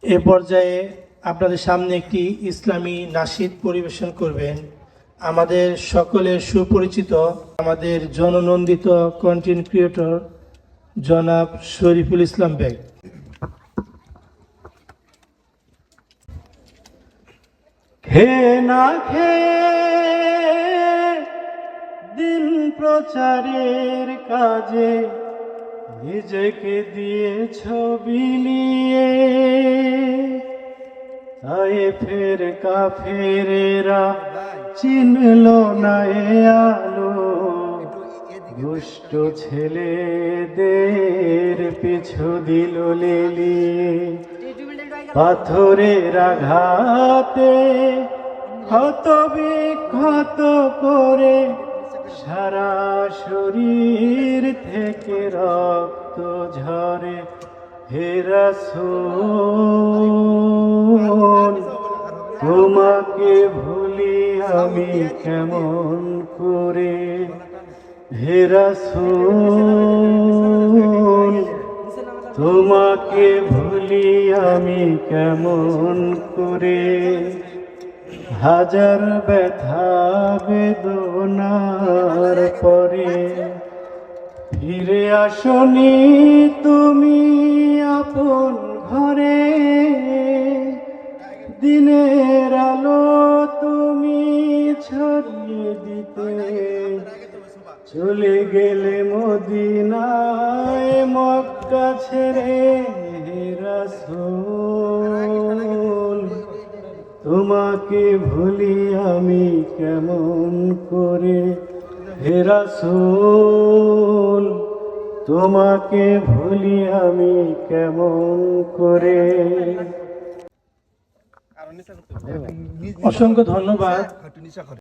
এ পর্যায়ে আপনাদের সামনে একটি ইসলামী নাশিদ পরিবেশন করবেন আমাদের সকলের সুপরিচিত, আমাদের জননন্দিত কন্টেন্ট ক্রিয়েটর জনাব শরীফুল ইসলাম বেগ। খেয়ে না খেয়ে দিন প্রচারের কাজে নিজেকে দিয়েছ বিলিয়ে, তায়েফের কাফেরেরা চিনল না এ আলো, দুষ্ট ছেলেদের পিছু দিল লেলিয়ে। পাথরের আঘাতে ক্ষত বিক্ষত করে সারা শরীর থেকে রক্ত ঝরে। হে রাসূল, তোমাকে ভুলি আমি কেমন করে। হে রাসূল, তোমাকে ভুলি আমি কেমন করে। হাজার ব্যথা বেদনার পরে ফিরে আসনি তুমি আপন ঘরে। দিনের আলো তুমি ছড়িয়ে দিতে চলে গেলে মদিনায় মক্কা ছেড়ে। হে রাসূল, তোমাকে ভুলি আমি কেমন করে। হে রাসূল, তোমাকে ভুলি আমি কেমন করে। অসংখ্য ধন্যবাদ।